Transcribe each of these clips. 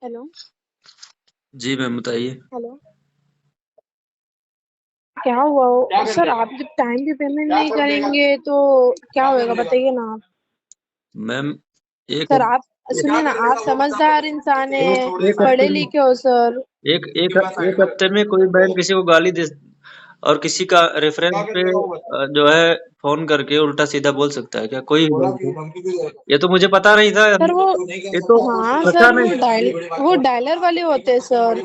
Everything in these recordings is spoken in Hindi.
हेलो। जी मैम बताइए। हेलो। क्या हुआ हो सर? आप जब टाइम पे पेमेंट नहीं करेंगे तो क्या होएगा बताइए ना आप। मैम एक सर आप सुनिए ना, आप समझदार इंसान एक है, एक पढ़े हफ्ते में लिखे हो सर। एक एक एक हफ्ते में कोई बैंक किसी को गाली दे और किसी का रेफरेंस पे जो है फोन करके उल्टा सीधा बोल सकता है क्या कोई भी बैंक? ये तो मुझे पता नहीं था। सर वो ये तो हाँ पता सर, नहीं। वो डायलर वाले होते हैं सर।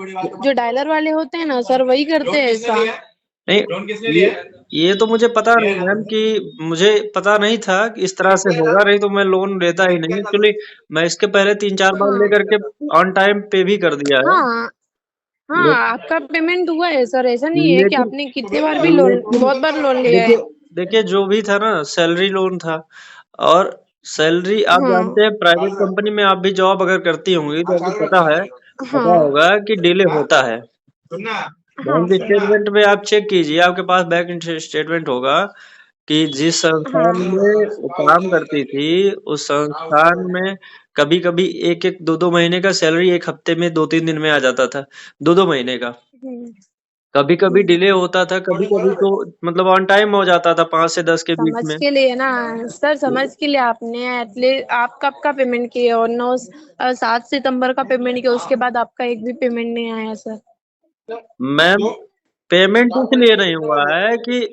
जो डायलर वाले होते हैं ना सर, वही करते हैं ऐसा। नहीं, ये तो मुझे पता नहीं मैम कि मुझे पता नहीं था कि इस तरह से होगा, नहीं तो मैं लोन लेता ही नहीं एक्चुअली। मैं इसके पहले 3-4 बार हाँ लेकर के ऑन टाइम पे भी कर दिया है। हाँ हाँ, ले, आपका पेमेंट हुआ है सर, ऐसा नहीं है कि लेकिन आपने कितनी बार भी लोन, लेकिन बहुत बार लोन लिया है। देखिए देखिए जो भी था ना सैलरी लोन था। और सैलरी आप हाँ जानते हैं प्राइवेट कंपनी में आप भी जॉब अगर करती होंगी तो आपको पता है, पता हाँ होगा कि डिले होता है। हाँ बैंक सर। स्टेटमेंट में आप चेक कीजिए, आपके पास बैंक स्टेटमेंट होगा कि जिस हाँ संस्थान में वो काम करती थी उस संस्थान में कभी कभी एक एक दो दो महीने का सैलरी एक हफ्ते में 2-3 दिन में आ जाता था। 2-2 महीने का। हम्म, कभी कभी हम्म। डिले होता था, कभी कभी तो मतलब ऑन टाइम हो जाता था 5 से 10 के बीच समझ में। के लिए ना सर, समझ के लिए आपने एटलीस्ट आप कब का पेमेंट किए? और 7 सितंबर का पेमेंट किया, उसके बाद आपका एक भी पेमेंट नहीं आया सर। मैम पेमेंट इसलिए नहीं हुआ है कि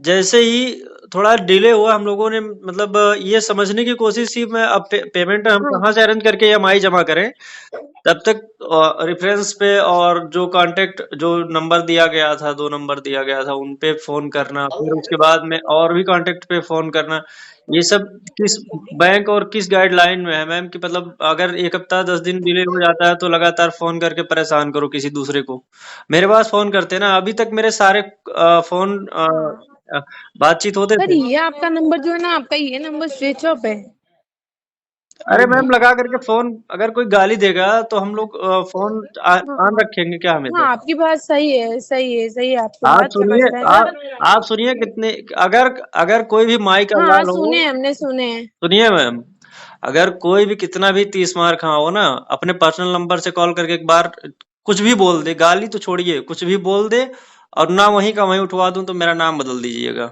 जैसे ही थोड़ा डिले हुआ हम लोगों ने मतलब ये समझने की कोशिश की मैं अब पेमेंट हम हाँ कहाँ से अरेंज करके ईएमआई जमा करें। तब तक रेफरेंस पे और जो कांटेक्ट जो नंबर दिया गया था, 2 नंबर दिया गया था उन पे फोन करना, फिर उसके बाद में और भी कांटेक्ट पे फोन करना। ये सब किस बैंक और किस गाइडलाइन में है मैम कि मतलब अगर 1 हफ्ता 10 दिन डिले हो जाता है तो लगातार फोन करके परेशान करो किसी दूसरे को। मेरे पास फोन करते ना, अभी तक मेरे सारे फोन हाँ अ, बातचीत होते सर, थे। ये आपका नंबर जो है ना, आपका ये नंबर स्विच ऑफ है। अरे मैम लगा करके फोन अगर कोई गाली देगा तो हम लोग फोन ऑन हाँ रखेंगे क्या हाँ, हमेशा? आपकी बात सही है, सही है, सही है, आपकी आप बात सुनिए, समझ रहे हैं सर। आप सुनिए कितने, अगर अगर कोई भी माई का हाँ लाल हो। सुने, हमने सुने हैं। सुनिए मैम, अगर कोई भी कितना भी 30 मार खा हो ना, अपने पर्सनल नंबर से कॉल करके एक बार कुछ भी बोल दे, गाली तो छोड़िए कुछ भी बोल दे, और ना वहीं का वहीं उठवा दूं तो मेरा नाम बदल दीजिएगा,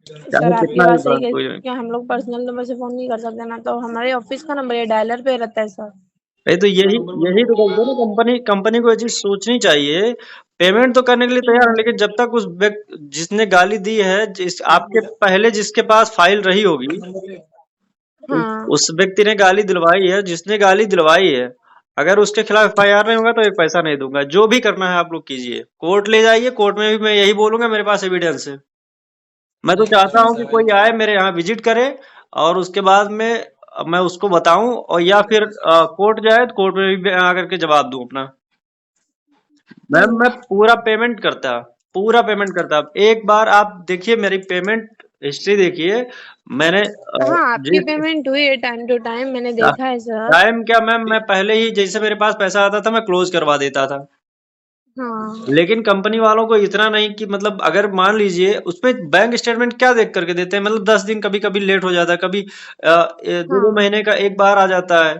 सर चाहे आपकी कितना भी बात सही बड़ा है कोई। कि हम लोग पर्सनल नंबर से फोन नहीं कर सकते ना, तो हमारे ऑफिस का नंबर ये डायलर पे रहता है सर। नहीं तो यही यही तो गलती है ना, कंपनी कंपनी को ये चीज सोचनी चाहिए। पेमेंट तो करने के लिए तैयार है, लेकिन जब तक उस व्यक्ति जिसने गाली दी है, जिस आपके पहले जिसके पास फाइल रही होगी, हाँ उस व्यक्ति ने गाली दिलवाई है, जिसने गाली दिलवाई है, अगर उसके खिलाफ एफआईआर नहीं होगा तो एक पैसा नहीं दूंगा। जो भी करना है आप लोग कीजिए, कोर्ट ले जाइए, कोर्ट में भी मैं यही बोलूंगा, मेरे पास एविडेंस है। मैं तो चाहता हूँ कि कोई आए मेरे यहाँ विजिट करे और उसके बाद में मैं उसको बताऊं, और या फिर कोर्ट जाए तो कोर्ट में भी आकर के जवाब दूं अपना। मैम मैं पूरा पेमेंट करता। एक बार आप देखिए मेरी पेमेंट हिस्ट्री देखिए। मैंने हाँ, आपकी जिस पेमेंट हुई है टाइम टू टाइम, मैंने देखा है सर। टाइम क्या मैम, मैं पहले ही जैसे मेरे पास पैसा आता था मैं क्लोज करवा देता था। हाँ लेकिन कंपनी वालों को इतना नहीं कि मतलब अगर मान लीजिए उसमें बैंक स्टेटमेंट क्या देख करके देते हैं, मतलब 10 दिन कभी कभी लेट हो जाता है, कभी 2-2 महीने का एक बार आ जाता है।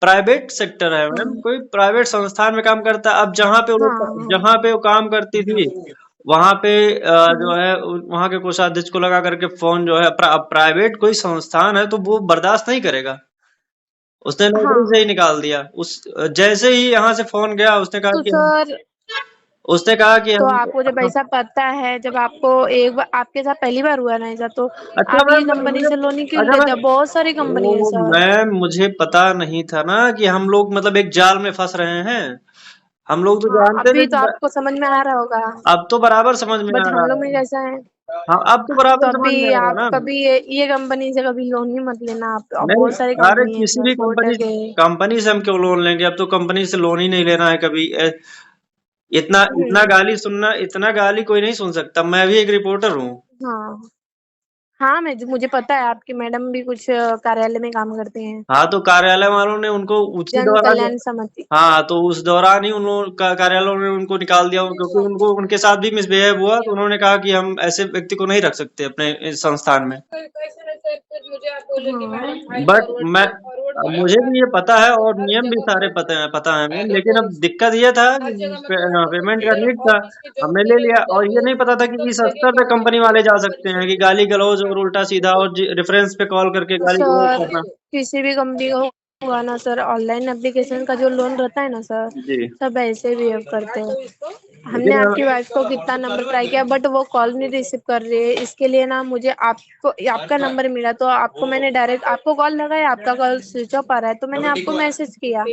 प्राइवेट सेक्टर है मैम, हाँ कोई प्राइवेट संस्थान में काम करता है। अब हाँ जहाँ पे वो काम करती थी वहां पे जो हाँ है वहां के कोषाध्यक्ष को लगा करके फोन जो है प्राइवेट कोई संस्थान है तो वो बर्दाश्त नहीं करेगा। उसने नौकरी से ही हाँ। निकाल दिया। उस जैसे ही यहाँ से फोन गया तो सर, उसने कहा कि तो हम। आपको जब ऐसा पता है, जब आपको एक बार आपके साथ पहली बार हुआ ना ऐसा, तो अच्छा आप ये मैम कंपनी मुझे से लोन ही क्यों अच्छा लेते मैम हैं? बहुत सारी कंपनी है ओ सर। मैम मुझे पता नहीं था ना कि हम लोग मतलब एक जाल में फंस रहे हैं। हम लोग तो हाँ, जानते ना अभी तो आपको समझ में आ रहा होगा। अब तो बराबर समझ में बट आ हम रहा लोग में है। कैसा है, हाँ अब तो तो बराबर समझ में अभी आ रहा है आप ना। कभी ये कंपनी से कभी लोन ही मत लेना आप। अब नहीं, बहुत सारी अरे कंपनी है किसी सर, भी कंपनी कोटक है। कंपनी से हम क्यों लोन लेंगे? अब तो कंपनी से लोन ही नहीं लेना है कभी। इतना इतना हम्म। गाली सुनना, इतना गाली कोई नहीं सुन सकता। मैं भी एक रिपोर्टर हूँ। हाँ हाँ, मुझे पता है, आपकी मैडम भी कुछ कार्यालय में काम करते हैं। हाँ तो कार्यालय वालों ने उनको उसी जन दौरान। कल्याण समिति। हाँ तो उस दौरान ही उन लोगों का कार्यालय ने उनको निकाल दिया, क्योंकि उनको उनके साथ भी मिसबिहेव हुआ तो उन्होंने कहा कि हम ऐसे व्यक्ति को नहीं रख सकते अपने इस संस्थान में। मुझे आप बोले कि मैडम फाइल बट फॉरवर्ड मैं करो। मुझे भी ये पता है और नियम भी सारे पता है मैम, लेकिन अब दिक्कत ये था कि पेमेंट का नीड था, हमने ले लिया और ये नहीं पता था कि इस स्तर पे कंपनी वाले जा सकते हैं कि गाली गलौज और उल्टा सीधा और रेफरेंस पे कॉल करके गाली गलौज सर करना। किसी भी कंपनी का हुआ ना सर, ऑनलाइन एप्लीकेशन का जो लोन रहता है ना सर, जी, सब ऐसे बिहेव करते हैं। हमने लेकिन आपकी वाइफ को कितना नंबर ट्राई किया बट वो कॉल नहीं रिसीव कर रही है। इसके लिए ना मुझे आपको आपका नंबर मिला तो आपको मैंने डायरेक्ट आपको कॉल लगाया, आपका कॉल स्विच ऑफ आ रहा है तो मैंने आपको मैसेज किया।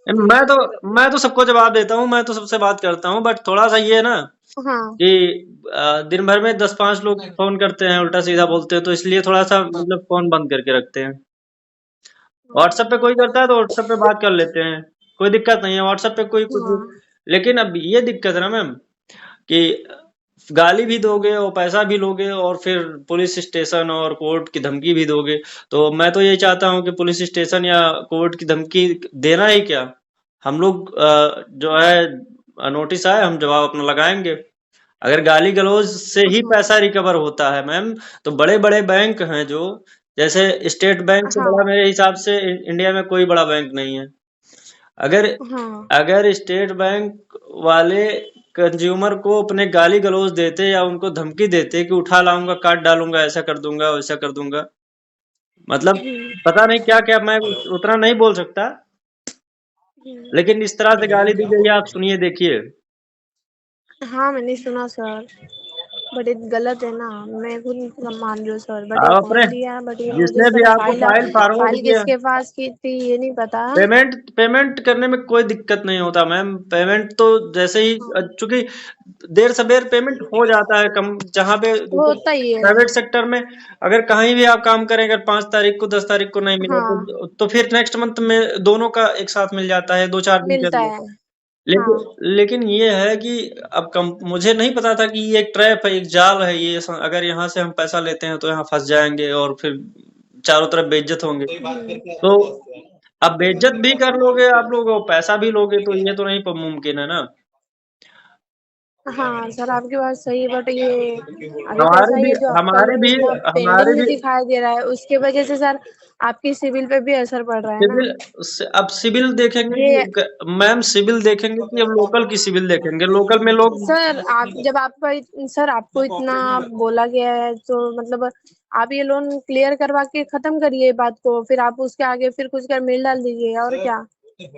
मैं तो सबको जवाब देता हूँ, मैं तो सबसे बात करता हूँ, बट थोड़ा सा ये है ना हाँ कि दिन भर में 10-5 लोग फोन करते हैं, उल्टा सीधा बोलते हैं, तो इसलिए थोड़ा सा मतलब फोन बंद करके रखते हैं। व्हाट्सएप पे कोई करता है तो व्हाट्सएप पे बात कर लेते हैं, कोई दिक्कत नहीं है। व्हाट्सएप पे कोई कुछ, हाँ लेकिन अब ये दिक्कत है ना मैम कि गाली भी दोगे और पैसा भी लोगे और फिर पुलिस स्टेशन और कोर्ट की धमकी भी दोगे। तो मैं तो यही चाहता हूँ कि पुलिस स्टेशन या कोर्ट की धमकी देना ही क्या, हम लोग जो है नोटिस आए हम जवाब अपना लगाएंगे। अगर गाली गलौज से ही हाँ पैसा रिकवर होता है मैम, तो बड़े बड़े बैंक हैं जो, जैसे स्टेट बैंक से बड़ा हाँ मेरे हिसाब से इंडिया में कोई बड़ा बैंक नहीं है। अगर हाँ अगर स्टेट बैंक वाले कंज्यूमर को अपने गाली गलौज देते या उनको धमकी देते कि उठा लाऊंगा, काट डालूंगा, ऐसा कर दूंगा, वैसा कर दूंगा, मतलब हम्म, पता नहीं क्या क्या, मैं उतना नहीं बोल सकता, हम्म। लेकिन इस तरह से गाली दी गई है, आप सुनिए देखिए। हाँ मैंने सुना सर, बट ये गलत है ना। मैं खुद मान रही हूँ सर, बट ये आप अपने फोन लिया बट ये मुझे जिसने भी सर आपको फाइल फॉरवर्ड फाइल किया, किसके पास की थी ये नहीं पता। पेमेंट पेमेंट करने में कोई दिक्कत नहीं होता मैम। पेमेंट तो जैसे ही चूंकि देर सबेर पेमेंट हो जाता है, कम जहाँ पे जैसे होता ही है। प्राइवेट सेक्टर में अगर कहीं भी आप काम करें, अगर 5 तारीख को 10 तारीख को नहीं मिला हाँ तो फिर नेक्स्ट मंथ में दोनों का एक साथ मिल जाता है 2-4 दिन के मिलता अंदर। है। हाँ लेकिन ये है कि अब मुझे नहीं पता था कि ये एक ट्रैप है, एक जाल है ये, अगर यहाँ से हम पैसा लेते हैं तो यहाँ फंस जाएंगे और फिर चारों तरफ बेइज्जत होंगे। तो अब बेइज्जत भी कर लोगे आप लोग और पैसा भी लोगे, तो ये तो नहीं मुमकिन है ना। हाँ सर आपकी बात सही है बट ये अभी कैसा हमारे है भी ये जो आपका हमारे लोन भी इतना हमारे पेंडिंग भी भी दिखाई दे रहा है उसके वजह से सर आपकी सिविल पे भी असर पड़ रहा है ना। सिविल अब सिविल देखेंगे ये कि मैम, सिविल देखेंगे कि अब लोकल की सिविल देखेंगे, लोकल में लोग। सर आप जब आपका सर आपको इतना बोला गया है तो मतलब आप ये लोन क्लियर करवा के खत्म करिए बात को, फिर आप उसके आगे फिर कुछ कर मेल डाल दीजिए और क्या।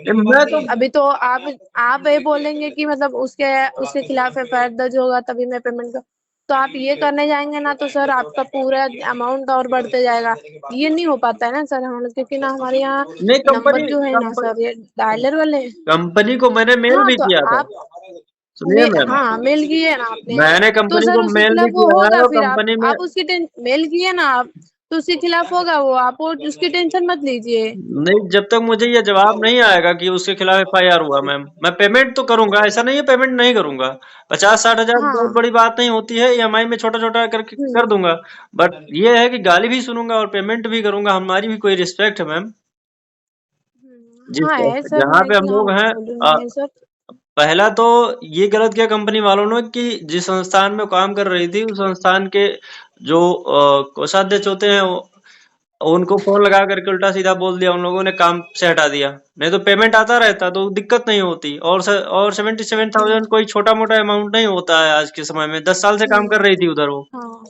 मैं तो अभी तो आप ये बोलेंगे कि मतलब उसके उसके खिलाफ एफआईआर दर्ज होगा तभी मैं पेमेंट कर, तो आप ये करने जाएंगे ना तो सर आपका पूरा अमाउंट और बढ़ते जाएगा। ये नहीं हो पाता है ना सर हमारे, क्योंकि ना हमारे यहाँ नहीं, नंबर जो है ना सर ये डायलर वाले। कंपनी को मैंने मेल हाँ भी तो किया था। आप सुनिए मैम, हाँ मेल किए ना आपने, मैंने तो कंपनी सर को उसके मेल भी खिलाफ वो किया है होगा, और फिर कंपनी में आप उसकी मेल किए ना आप, तो उसके खिलाफ होगा वो, आप उसकी टेंशन मत लीजिए। नहीं, जब तक मुझे ये जवाब नहीं आएगा कि उसके खिलाफ एफआईआर हुआ मैम, मैं पेमेंट तो करूंगा, ऐसा नहीं है पेमेंट नहीं करूंगा। 50-60 हजार बहुत हाँ बड़ी बात नहीं होती है, ईएमआई में छोटा छोटा करके कर हम्म दूंगा। बट ये है कि गाली भी सुनूंगा और पेमेंट भी करूंगा, हमारी भी कोई रिस्पेक्ट है मैम। जिस हाँ है सर, जहाँ मैं पे हम क्या लोग हैं, बोलूँ नहीं है सर। पहला तो ये गलत किया कंपनी वालों ने कि जिस संस्थान में काम कर रही थी उस संस्थान के जो कोषाध्यक्ष होते हैं, उनको फोन लगा करके उल्टा सीधा बोल दिया, उन लोगों ने काम से हटा दिया। नहीं तो पेमेंट आता रहता तो दिक्कत नहीं होती। और 77,000 कोई छोटा मोटा अमाउंट नहीं होता है आज के समय में, 10 साल से काम कर हम्म, रही थी उधर वो। हाँ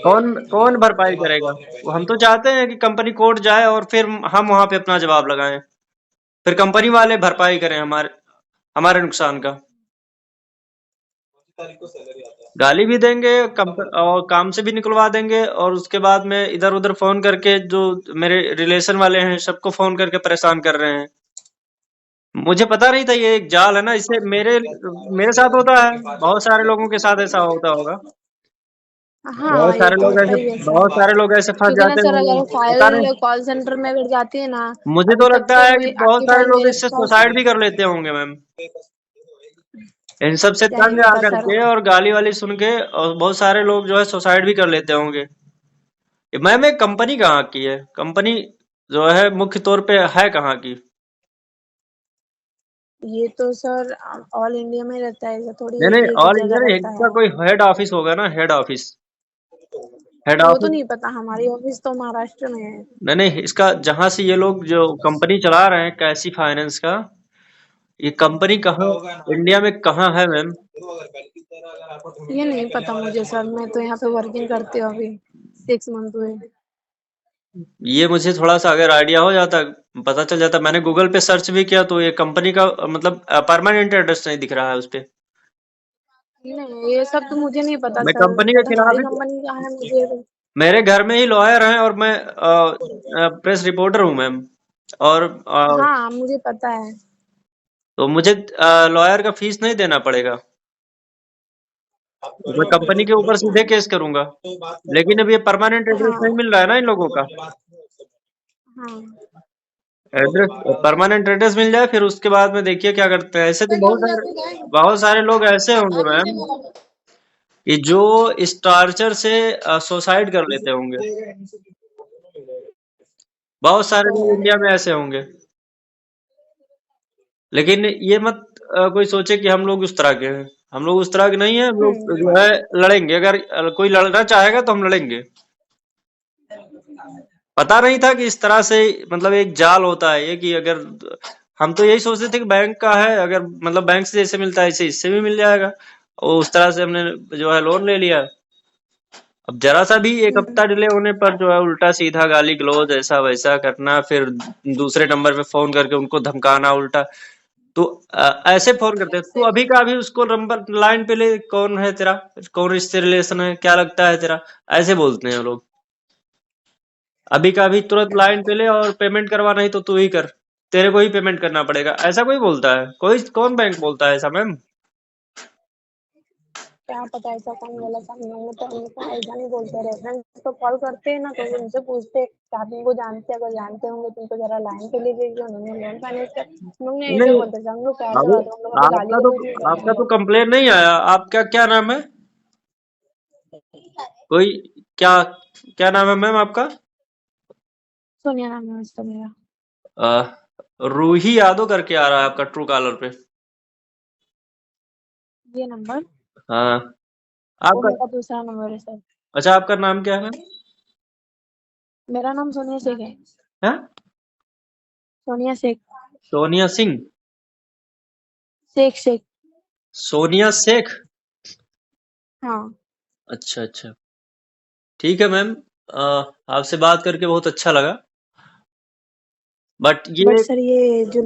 कौन कौन भरपाई करेगा? वो हम तो चाहते हैं कि कंपनी कोर्ट जाए और फिर हम वहां पे अपना जवाब लगाएं, फिर कंपनी वाले भरपाई करें हमारे हमारे नुकसान का। गाली भी देंगे, और काम से भी निकलवा देंगे, और उसके बाद में इधर उधर फोन करके जो मेरे रिलेशन वाले हैं सबको फोन करके परेशान कर रहे हैं। मुझे पता नहीं था ये एक जाल है ना, इससे मेरे साथ होता है, बहुत सारे लोगों के साथ ऐसा होता होगा। हाँ ये तो होता ही है बहुत सर, सारे लोग ऐसे फंस क्योंकि ना जाते सर होंगे, अगर पता फाइल नहीं। कॉल सेंटर में अगर जाती है ना, मुझे अभी तो तक लगता तो है कि बहुत आपकी सारे फाइल लोग मेरे इससे पास सुसाइड भी कर लेते होंगे मैम, इन सब से क्या ही तंग आ पता सर। करके और गाली वाली सुन के, और बहुत सारे लोग जो है सुसाइड भी कर लेते होंगे। मैम एक कंपनी कहाँ की है? कंपनी जो है मुख्य तौर पे है कहाँ की? ये तो सर ऑल इंडिया में रहता है, ऐसा थोड़ी नहीं है नहीं, कि एक ही ऑल इंडिया जगह नहीं, रहता इसका है। कोई हेड ऑफिस होगा ना, हेड ऑफिस। हेड वो तो ऑफिस। नहीं पता, हमारी ऑफिस तो महाराष्ट्र में है। नहीं नहीं, इसका जहां से ये लोग जो कंपनी चला रहे हैं कैसी फाइनेंस का, ये कंपनी कहाँ, इंडिया में कहाँ है मैम? ये नहीं पता मुझे सर, मैं तो यहाँ पे वर्किंग करती हूँ अभी, 6 मंथ हुए। ये मुझे थोड़ा सा अगर आइडिया हो जाता, पता चल जाता। मैंने गूगल पे सर्च भी किया तो ये कंपनी का मतलब परमानेंट एड्रेस नहीं दिख रहा है उस पे। नहीं, ये सब तो मुझे नहीं पता मैं सर, कंपनी के बट खिलाफ हमारी ही, कंपनी का है मुझे। मेरे घर में ही लॉयर हैं और मैं प्रेस रिपोर्टर हूँ मैम। और हाँ मुझे पता है। तो मुझे लॉयर का फीस नहीं देना पड़ेगा, तो मैं कंपनी के ऊपर सीधे केस करूंगा। लेकिन अब ये परमानेंट एड्रेस हाँ नहीं मिल रहा है ना इन लोगों का। हाँ। एड्रेस, परमानेंट एड्रेस मिल जाए फिर उसके बाद में देखिए क्या करते हैं। ऐसे तो बहुत सारे लोग ऐसे होंगे मैम कि जो इस टॉर्चर से सुसाइड कर लेते होंगे। बहुत सारे लोग इंडिया में ऐसे होंगे। लेकिन ये मत कोई सोचे कि हम लोग उस तरह के हैं। हम लोग उस तरह के नहीं है। हम लोग जो है लड़ेंगे, अगर कोई लड़ना चाहेगा तो हम लड़ेंगे। पता नहीं था कि इस तरह से मतलब एक जाल होता है ये, कि अगर हम तो यही सोचते थे कि बैंक का है, अगर मतलब बैंक से जैसे मिलता है ऐसे इससे भी मिल जाएगा, और उस तरह से हमने जो है लोन ले लिया। अब जरा सा भी एक हफ्ता डिले होने पर जो है उल्टा सीधा गाली गलौज ऐसा वैसा करना, फिर दूसरे नंबर पे फोन करके उनको धमकाना उल्टा। तो ऐसे फोन करते हैं, तू अभी का अभी उसको नंबर लाइन पे ले, कौन है तेरा, कौन रिश्ते रिलेशन है, क्या लगता है तेरा, ऐसे बोलते हैं वो लोग। अभी का अभी तुरंत लाइन पे ले और पेमेंट करवा, नहीं तो तू ही कर, तेरे को ही पेमेंट करना पड़ेगा, ऐसा कोई बोलता है? कोई कौन बैंक बोलता है ऐसा मैम? क्या पता ऐसा कौन बोला था, मैंने तो हमको ऐसा नहीं बोलते रहते हैं। तो कॉल करते हैं ना तो वो उनसे पूछते क्या तुम इनको जानते, अगर जानते होंगे तुमको जरा लाइन पे ले लीजिए, उन्होंने लोन फाइनेंस कर, हम लोग ने ऐसे नहीं, बोलते थे, हम लोग प्यार से अभी बात, हम लोग कभी गाली आपका तो गलौज नहीं आपका करेंगे। तो कंप्लेन नहीं आया। आपका क्या नाम है? कोई, क्या क्या नाम है मैम आपका? सोनिया नाम है उसका मेरा। अ, रूही यादव करके आ रहा है आपका ट्रू कॉलर पे। ये नंबर, हाँ, वो आपका, मेरा दूसरा नंबर है सर। अच्छा आपका नाम क्या है? मेरा नाम सोनिया शेख है। है सोनिया शेख। सोनिया सिंह? शेख शेख। सोनिया शेख? हाँ। अच्छा अच्छा, ठीक है मैम। आपसे बात करके बहुत अच्छा लगा, बट बट ये सर ये जो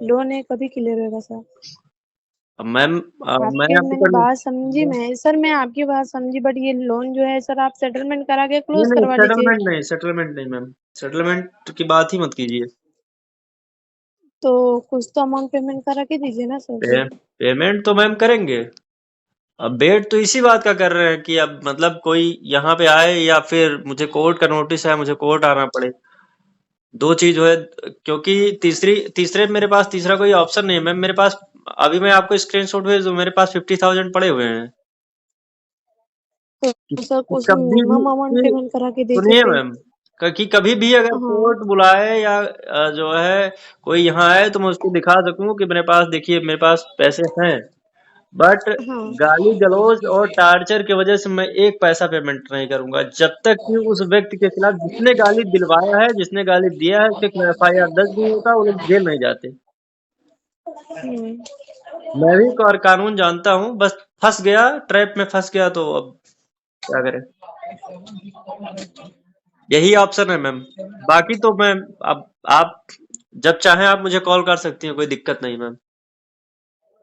लोन है कभी क्लियर होगा सर? मैम, मैं आपके आपको मैंने कर, बात समझी, मैं सर मैं आपकी बात समझी, बट ये लोन जो है सर आप सेटलमेंट करा के नहीं क्लोज नहीं, करवा लीजिए। सेटलमेंट नहीं, सेटलमेंट नहीं मैम, सेटलमेंट की बात ही मत कीजिए। तो कुछ तो अमाउंट पेमेंट करा के दीजिए ना सर पे, फिर। पेमेंट तो मैम करेंगे। अब वेट तो इसी बात का कर रहे हैं कि अब मतलब कोई यहाँ पे आए या फिर मुझे कोर्ट का नोटिस है, मुझे कोर्ट आना पड़े। दो चीज है, क्योंकि तीसरे मेरे पास तीसरा कोई ऑप्शन नहीं है मैम मेरे पास। अभी मैं आपको स्क्रीनशॉट भेज दूं, मेरे पास 50,000 पड़े हुए हैं। तो सर कि कुछ कभी भी मिनिमम अमाउंट कि- पेमेंट करा के दीजिए सुनिए फिर। मैम, कि कभी भी अगर हाँ कोर्ट बुलाए या जो है कोई यहाँ आए तो मैं उसको दिखा सकूं कि मेरे पास देखिए मेरे पास पैसे हैं। बट हाँ। गाली गलौज और टार्चर की वजह से मैं एक पैसा पेमेंट नहीं करूंगा जब तक कि उस व्यक्ति के खिलाफ जिसने गाली दिलवाया है, जिसने गाली दिया है, उसके खिलाफ FIR दर्ज नहीं होता, वो लोग जेल नहीं जाते। हम्म। मैं भी कानून जानता हूँ, बस फंस गया, ट्रैप में फंस गया तो अब क्या करें। यही ऑप्शन है मैम। बाकी तो मैं, अब आप जब चाहें आप मुझे कॉल कर सकती हैं, कोई दिक्कत नहीं मैम।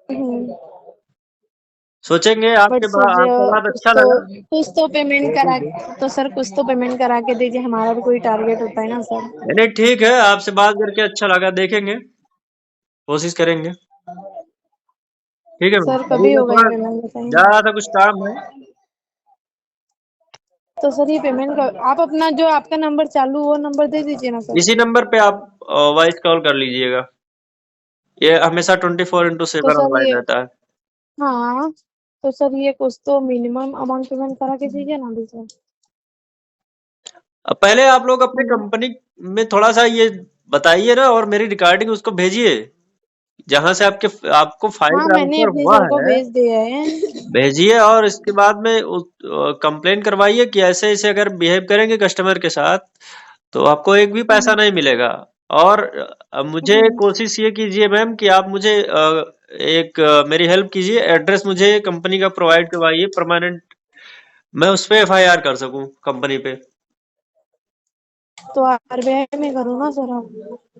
हम्म। सोचेंगे, बट आपके सर आपका बात कुछ अच्छा तो लगा। कुछ तो पेमेंट करा, तो सर कुछ तो पेमेंट करा के दीजिए, हमारा भी कोई टारगेट होता है ना सर। नहीं नहीं, ठीक है, आपसे बात करके अच्छा लगा, देखेंगे, कोशिश करेंगे। ठीक है मैम, सर अभी कभी मैं होगा ये थोड़ा पेमेंट जा बताइए। रहा था, कुछ काम है। तो सर ये पेमेंट का आप अपना जो आपका नंबर चालू वो नंबर दे दीजिए ना सर। इसी नंबर पे आप वॉइस कॉल कर लीजिएगा, ये हमेशा 24/7 तो सर ऑनलाइन ये, रहता है। हाँ, तो सर ये कुछ तो मिनिमम अमाउंट पेमेंट करा के दीजिए ना अभी सर। अब पहले आप लोग अपने हेलो। कंपनी में थोड़ा सा ये बताइए ना, और मेरी रिकॉर्डिंग उसको भेजिए। जहां से आपको फाइल हाँ, मैंने ट्रांसफर अपने हुआ सर को है, भेज दिया है। भेजिए और इसके बाद में कंप्लेन करवाइए कि ऐसे ऐसे अगर बिहेव करेंगे कस्टमर के साथ तो आपको एक भी पैसा हम्म। नहीं मिलेगा। और मुझे हम्म। कोशिश ये कीजिए मैम कि आप मुझे मेरी हेल्प कीजिए, एड्रेस मुझे कंपनी का प्रोवाइड करवाइए परमानेंट, मैं उस पे एफआईआर कर सकूं कंपनी पे। तो आरबीआई में करो ना सर आप।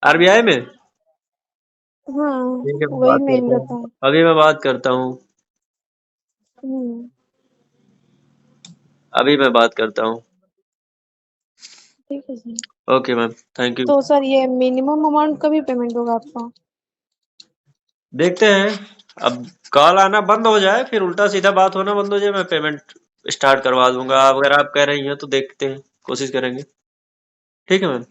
आरबीआई में? हाँ, ठीक है, मैं वही बात मेन करता हूँ। रहता है। अभी मैं बात करता हूँ। हम्म। अभी मैं बात करता हूँ। ठीक है sir. Okay ma'am, thank you. तो सर ये मिनिमम अमाउंट का भी पेमेंट होगा आपका? देखते हैं, अब कॉल आना बंद हो जाए फिर उल्टा सीधा बात होना बंद हो जाए, मैं पेमेंट स्टार्ट करवा दूंगा। अगर आप कह रही हैं तो देखते हैं, कोशिश करेंगे। ठीक है मैम।